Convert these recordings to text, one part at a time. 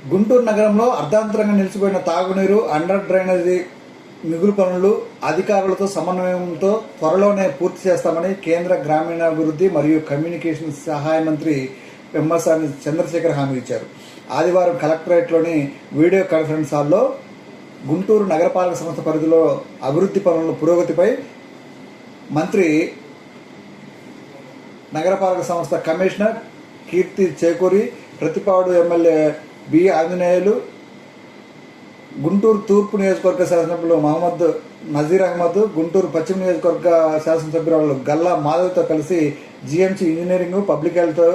గుంటూరు నగరంలో అర్ధాంతరంగా నిలిచిపోయిన తాగునీరు, అండర్ డ్రైనేజీ మిగులు పనులు అధికారులతో సమన్వయంతో త్వరలోనే పూర్తి చేస్తామని కేంద్ర గ్రామీణాభివృద్ధి మరియు కమ్యూనికేషన్ సహాయ మంత్రి పెమ్మసాని చంద్రశేఖర్ హామీ ఇచ్చారు. ఆదివారం కలెక్టరేట్లోని వీడియో కాన్ఫరెన్స్ హాల్లో గుంటూరు నగరపాలక సంస్థ పరిధిలో అభివృద్ధి పనుల పురోగతిపై మంత్రి, నగరపాలక సంస్థ కమిషనర్ కీర్తి చేకూరి, ప్రతిపాడు ఎమ్మెల్యే బి ఆంజనేయులు, గుంటూరు తూర్పు నియోజకవర్గ శాసనసభ్యులు మహమ్మద్ నజీర్ అహ్మద్, గుంటూరు పశ్చిమ నియోజకవర్గ శాసనసభ్యురాలు గల్లా మాధవ్తో కలిసి జీఎంసీ ఇంజనీరింగ్, పబ్లిక్ హెల్త్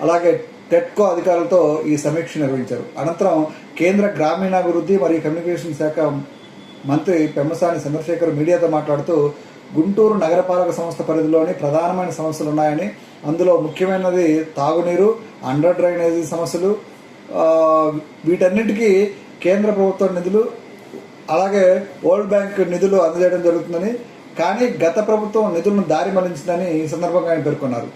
అలాగే టెట్కో అధికారులతో ఈ సమీక్ష నిర్వహించారు. అనంతరం కేంద్ర గ్రామీణాభివృద్ధి మరియు కమ్యూనికేషన్ శాఖ మంత్రి పెమ్మసాని చంద్రశేఖర్ మీడియాతో మాట్లాడుతూ, గుంటూరు నగరపాలక సంస్థ పరిధిలోని ప్రధానమైన సమస్యలు ఉన్నాయని, అందులో ముఖ్యమైనది తాగునీరు, అండర్ డ్రైనేజీ సమస్యలు. వీటన్నిటికీ కేంద్ర ప్రభుత్వ నిధులు అలాగే వరల్డ్ బ్యాంక్ నిధులు అందజేయడం జరుగుతుందని, కానీ గత ప్రభుత్వం నిధులను దారి మళ్లించిందని ఈ సందర్భంగా ఆయన పేర్కొన్నారు.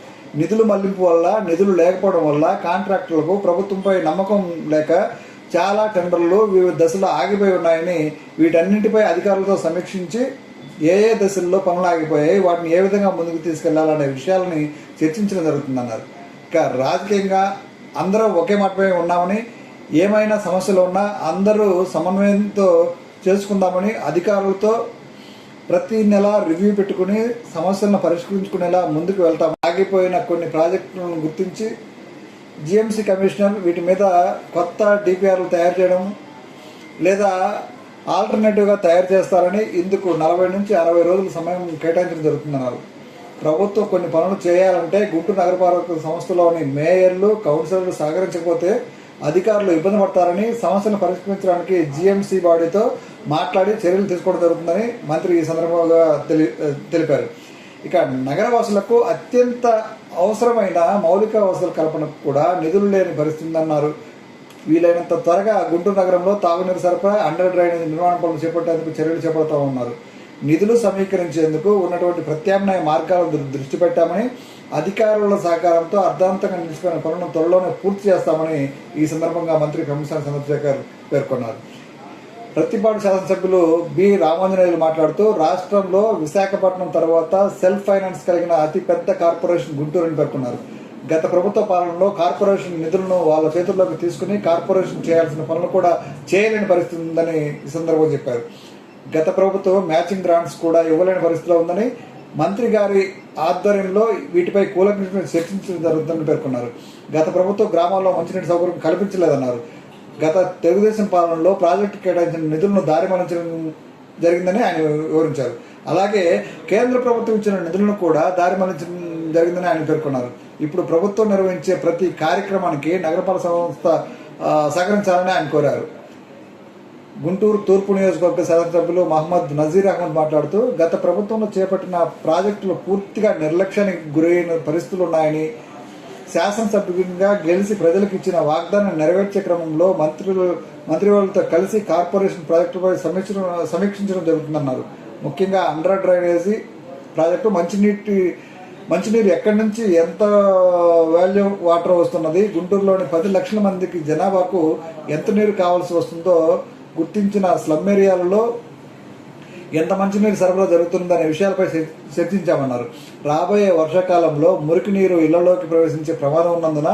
నిధులు మళ్లింపు వల్ల, నిధులు లేకపోవడం వల్ల కాంట్రాక్టర్లకు ప్రభుత్వంపై నమ్మకం లేక చాలా టెండర్లు వివిధ దశలో ఆగిపోయి ఉన్నాయని, వీటన్నింటిపై అధికారులతో సమీక్షించి ఏ దశల్లో పనులు ఆగిపోయాయి, వాటిని ఏ విధంగా ముందుకు తీసుకెళ్లాలనే విషయాలని చర్చించడం జరుగుతుందన్నారు. ఇక రాజకీయంగా అందరూ ఒకే మాటపై ఉన్నామని, ఏమైనా సమస్యలు ఉన్నా అందరూ సమన్వయంతో చేసుకుందామని, అధికారులతో ప్రతి నెల రివ్యూ పెట్టుకుని సమస్యలను పరిష్కరించుకునేలా ముందుకు వెళ్తాం. ఆగిపోయిన కొన్ని ప్రాజెక్టులను గుర్తించి జీఎంసీ కమిషనర్ వీటి మీద కొత్త డిపిఆర్లు తయారు చేయడం లేదా ఆల్టర్నేటివ్గా తయారు చేస్తారని, ఇందుకు 40 నుంచి 60 రోజుల సమయం కేటాయించడం జరుగుతుందన్నారు. ప్రభుత్వం కొన్ని పనులు చేయాలంటే గుంటూరు నగరపాలక సంస్థలోని మేయర్లు, కౌన్సిలర్లు సహకరించకపోతే అధికారులు ఇబ్బంది పడతారని, సమస్యను పరిష్కరించడానికి జీఎంసీ బాడీతో మాట్లాడి చర్యలు తీసుకోవడం జరుగుతుందని మంత్రి ఈ సందర్భంగా తెలిపారు. ఇక నగరవాసులకు అత్యంత అవసరమైన మౌలిక వసతుల కల్పనకు కూడా నిధులు లేని పరిస్థితి ఉందన్నారు. వీలైనంత త్వరగా గుంటూరు నగరంలో తాగునీరు సరఫరా, అండర్ డ్రైనేజ్ నిర్మాణ పనులు చేపట్టేందుకు చర్యలు చేపడతామన్నారు. నిధులు సమీకరించేందుకు ఉన్నటువంటి ప్రత్యామ్నాయ మార్గాలను దృష్టి పెట్టామని, అధికారుల సహకారంతో అర్ధాంతంగా నిలిచిపోయిన పనులను త్వరలోనే పూర్తి చేస్తామని ఈ సందర్భంగా మంత్రి పెమ్మసాని చంద్రశేఖర్ పేర్కొన్నారు. ప్రతిపాడు శాసనసభ్యులు బి రామాంజనేయులు మాట్లాడుతూ, రాష్ట్రంలో విశాఖపట్నం తర్వాత సెల్ఫ్ ఫైనాన్స్ కలిగిన అతిపెద్ద కార్పొరేషన్ గుంటూరు అని పేర్కొన్నారు. గత ప్రభుత్వ పాలనలో కార్పొరేషన్ నిధులను వాళ్ళ చేతుల్లోకి తీసుకుని కార్పొరేషన్ చేయాల్సిన పనులు కూడా చేయలేని పరిస్థితి ఉందని ఈ సందర్భంగా చెప్పారు. గత ప్రభుత్వం మ్యాచింగ్ గ్రాంట్స్ కూడా ఇవ్వలేని పరిస్థితిలో ఉందని, మంత్రి గారి ఆధ్వర్యంలో వీటిపై కూలంకషంగా చర్చించడం జరుగుతుందని పేర్కొన్నారు. గత ప్రభుత్వం గ్రామాల్లో మంచినీటి సౌకర్యం కల్పించలేదన్నారు. గత తెలుగుదేశం పాలనలో ప్రాజెక్టు కేటాయించిన నిధులను దారి మళ్లించడం జరిగిందని ఆయన వివరించారు. అలాగే కేంద్ర ప్రభుత్వం ఇచ్చిన నిధులను కూడా దారి మళ్లించడం జరిగిందని ఆయన పేర్కొన్నారు. ఇప్పుడు ప్రభుత్వం నిర్వహించే ప్రతి కార్యక్రమానికి నగరపాలక సంస్థ సహకరించాలని ఆయన కోరారు. గుంటూరు తూర్పు నియోజకవర్గ శాసనసభ్యులు మహమ్మద్ నజీర్ అహ్మద్ మాట్లాడుతూ, గత ప్రభుత్వంలో చేపట్టిన ప్రాజెక్టులు పూర్తిగా నిర్లక్ష్యానికి గురైన పరిస్థితులు ఉన్నాయని, శాసనసభ్యునిగా గెలిచి ప్రజలకు ఇచ్చిన వాగ్దానం నెరవేర్చే క్రమంలో మంత్రివర్యులతో కలిసి కార్పొరేషన్ ప్రాజెక్టుపై సమీక్షించడం జరుగుతుందన్నారు. ముఖ్యంగా అండర్ డ్రైనేజీ ప్రాజెక్టు, మంచినీరు ఎక్కడి నుంచి ఎంత వాల్యూమ్ వాటర్ వస్తున్నది, గుంటూరులోని 10 లక్షల మందికి జనాభాకు ఎంత నీరు కావాల్సి వస్తుందో గుర్తించిన స్లమ్ ఏరియాలలో ఎంత మంచినీరు సరఫరా జరుగుతుందనే విషయాలపై చర్చించామన్నారు. రాబోయే వర్షాకాలంలో మురికి నీరు ఇళ్లలోకి ప్రవేశించే ప్రమాదం ఉన్నందున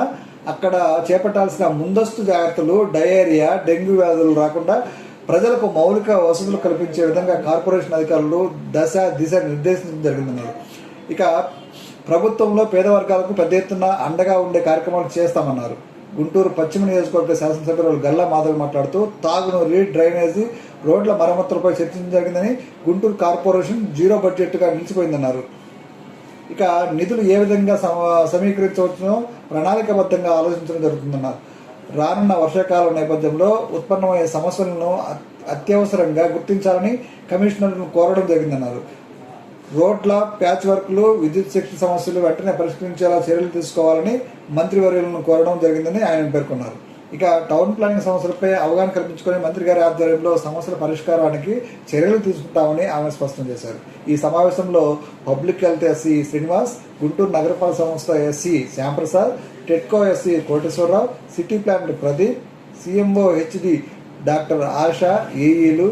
అక్కడ చేపట్టాల్సిన ముందస్తు జాగ్రత్తలు, డయేరియా, డెంగ్యూ వ్యాధులు రాకుండా ప్రజలకు మౌలిక వసతులు కల్పించే విధంగా కార్పొరేషన్ అధికారులు దిశ నిర్దేశించడం జరిగిందన్నారు. ఇక ప్రభుత్వంలో పేద వర్గాలకు పెద్ద ఎత్తున అండగా ఉండే కార్యక్రమాలు చేస్తామన్నారు. గుంటూరు పశ్చిమ నియోజకవర్గ శాసనసభ్యులు గల్లా మాధవ్ మాట్లాడుతూ, తాగునీరు, డ్రైనేజీ, రోడ్ల మరమ్మతులపై చర్చించడం జరిగిందని, గుంటూరు కార్పొరేషన్ జీరో బడ్జెట్గా నిలిచిపోయిందన్నారు. ఇక నిధులు ఏ విధంగా సమీకరించవచ్చునో ప్రణాళికాబద్ధంగా ఆలోచించడం జరుగుతుందన్నారు. రానున్న వర్షాకాలం నేపథ్యంలో ఉత్పన్నమయ్యే సమస్యలను అత్యవసరంగా గుర్తించాలని కమిషనర్లను కోరడం జరిగిందన్నారు. రోడ్ల ప్యాచ్ వర్క్లు, విద్యుత్ శక్తి సమస్యలు వెంటనే పరిష్కరించేలా చర్యలు తీసుకోవాలని మంత్రివర్యులను కోరడం జరిగిందని ఆయన పేర్కొన్నారు. ఇక టౌన్ ప్లానింగ్ సమస్యలపై అవగాహన కల్పించుకుని మంత్రి గారి ఆధ్వర్యంలో సమస్యల పరిష్కారానికి చర్యలు తీసుకుంటామని ఆమె స్పష్టం చేశారు. ఈ సమావేశంలో public health SE Srinivas, Guntur నగరపాలక సంస్థ ఎస్సీ శ్యాంప్రసాద్, టెట్కో SE Koteswararao, city plan Pradeep, CMO HD doctor Asha, ఏఈలు,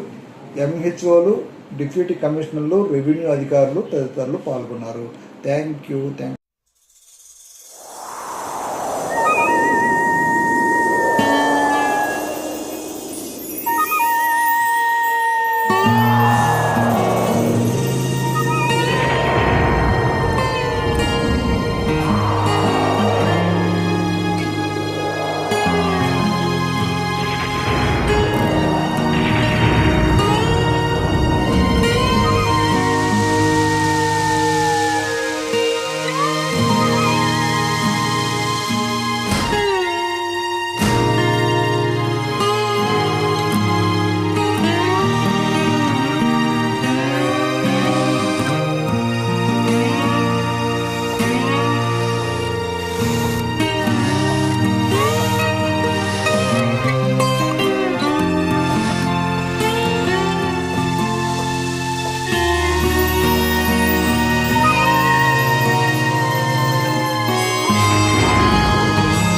ఎంహెచ్ఓలు, డిప్యూటీ కమిషనర్లు, రెవెన్యూ అధికారులు తదితరులు పాల్గొన్నారు. Thank you.